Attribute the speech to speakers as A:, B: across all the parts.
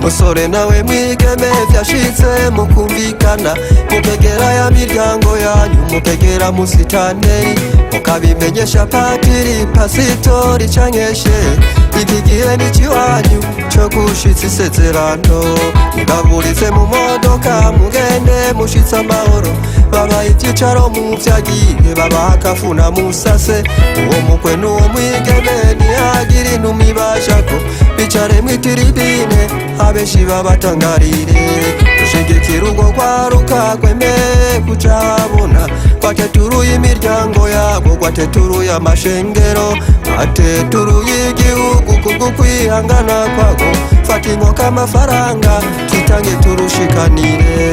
A: musore nawe mwigeme vyashitse mukumvikana mukegera ya miryango yanyu mukegera musitanteri mukabimenyesha patiri pasitori cankeshe iki gihe ni ciwanyu co gushitsa isezerano nibaburize mu modoka mugende mushitsa amahoro babaha ivyicaro mu vyagiye babaha akafuna musase uwo mukwe n'uwo mwigeme ntihagira intumwa ibashako bicare mwitiridine abenshi babatangarire gushigikira urwo rwaruka kwemeye kucabona kwateturuye imiryango yabo kwateturuye amashengero kwateturuye igihugu kubwo kwihangana kwago fata inkoka amafaranga twitange turushikanire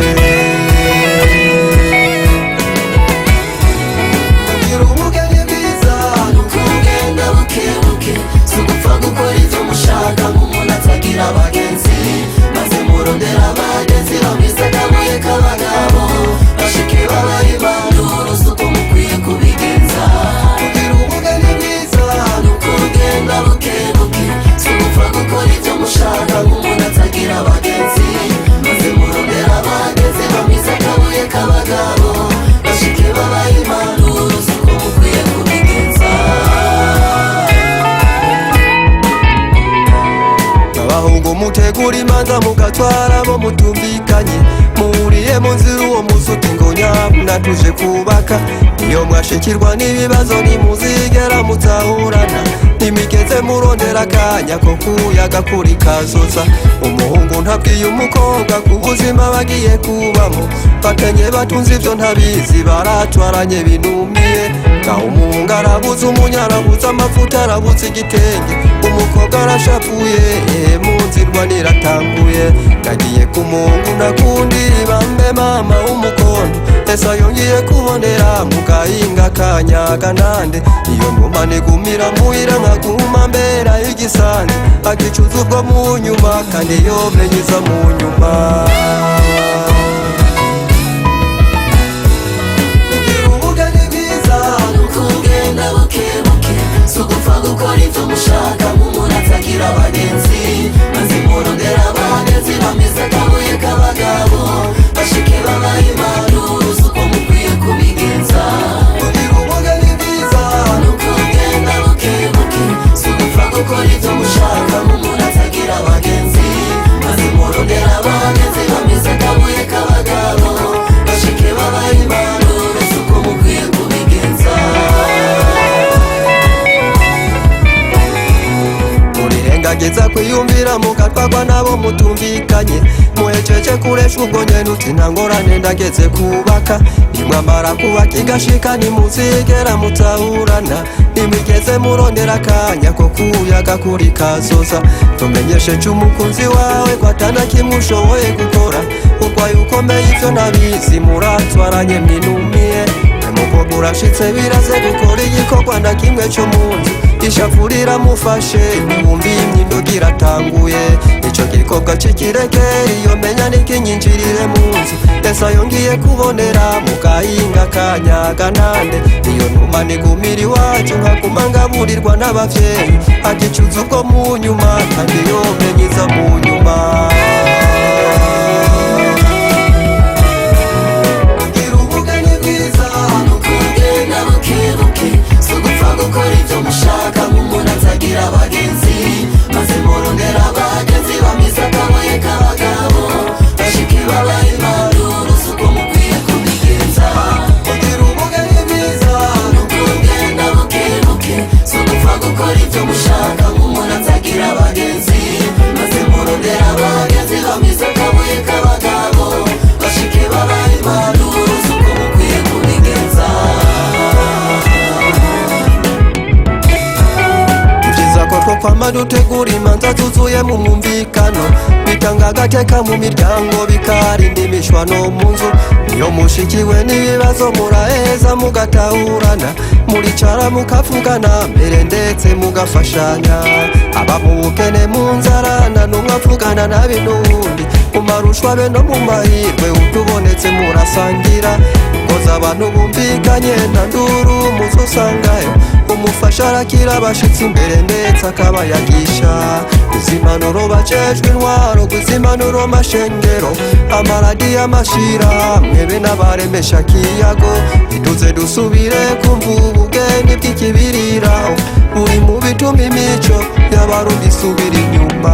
A: kugira ubugeni bwiza nukugenda bukebuke sugupfa gukora ivyo mushaka nk'umuntu atagira abagenzi maze murondera abagenzi bamwiza akabuye k'abagabo bashike babaha impanuro z'uko mukwiye kubigenza kugira ubugeni bwiza nukugenda bukebuke sugupfa gukora ivyo mushaka nk'umuntu atagira abagenzi maze murondera abagenzi bamwiza akabuye k'abagabo bashike babaha impanuro z'uko mukwiye kubigenza abahungu mutegura imanza mugatwara bo mutumvikanye muhuriye mu nzira uwo musuti ngo nyabuna tuje kubaka iyo mwashikirwa n'ibibazo nimuzigera mutahurana nimigeze murondera akanya ko kuyaga kuri kazoza umuhungu ntabwiye umukobwa ku buzima bagiye kubamo bakenye batunze ivyo ntabizi baratwaranye binumiye ngaho umuhungu arabuze umunyarabuze amavuta arabuze igitenge umukobwa arashavuye munzirwa niratanguye nagiye ku muhungu nakundira ibambe mama w'umukondo esa yongiye kubonera mugahinga kanyaga nande iyo ntuma nigumira muhira nkaguma mbera igisande agicuza ubwo mu nyuma kandi yomenyiza mu nyuma kugira ubugeni bwiza nukugenda bukebuke sugupfa gukora ivyo mushaka nk'umuntu atagira abagenzi maze murondera abagenzi bameze akabuye k'abagabo bashike babaha impanuro z'uko mukwiye kubigenza kugira ubugeni bwiza nukugenda bukebuke sugupfa gukora ivyo mushaka nk'umuntu atagira abagenzi maze murondera abagenzi bameze akabuye k'abagabo bashike babaha impanuro z'uko mukwiye kubigenza murengageza kwiyumvira mugatwagwa nabo mutumvikanye muhejeje kuresha ubwo nyene uti nta ngorane ndageze kubaka nimwamara kubaka igashika nimuzigera mutahurana nimwigeze murondera akanya ko kuyaga kuri kazoza tumenyeshe c'umukunzi wawe ko atana kimwe ushoboye gukora urwaye ukomeye ivyo nabizi muratwaranye mwinumiye umukobwa urashitse biraze gukora igikorwa na kimwe co munzu ishafurira mufashe ntiwumviye imyindoga iratanguye ico gikorwa c'ikirekeri iyo menya n'ikinyinjirire mu nzu esa yongiye kubonera mugahinga kanyaga nande iyo ntuma nigumira iwacu nkaguma ngaburirwa n'abavyeyi agicuza ubwo mu nyuma kandi yomenyiza mu nyuma kugira ubugeni bwiza nukugenda bukebuke sugupfa gukora ivyo mushaka nk'umuntu atagira abagenzi maze murondera abagenzi bameze akabuye k'abagabo bashike babaha impanuro z'uko mukwiye kubigenza kugira ubugeni bwiza nukugenda bukebuke sugupfa gukora ivyo mushaka nk'umuntu atagira abagenzi maze murondera abagenzi bameze akabuye k'abagabo bashike babaha impanuro z'uko mukwiye kubigenza ko kwama dutegura imanza zuzuye mu mwumvikano bitanga agateka mu miryango bikarinda imishwano mu nzu niyo mushikiwe n'ibibazo muraheza mugatahurana muricara mukavugana mbere ndetse mugafashanya aba mu bukene mu nzara na n'umwe avugana nabi n'uwundi umara marushwa be no mu mahirwe utubonetse murasangira koza abantu bumvikanye nta nduru muzosangayo umufasha arakira abashitsi imbere ndetse akabayagisha izimanuro bacejwe intwaro kuzimanuro mashengero amaradi y'amashirahamwe be n'abaremesha kiyago iduze dusubire kumva ubugeni bw'ikibiriraho buri mu bituma imico y'abarundi isubira inyuma.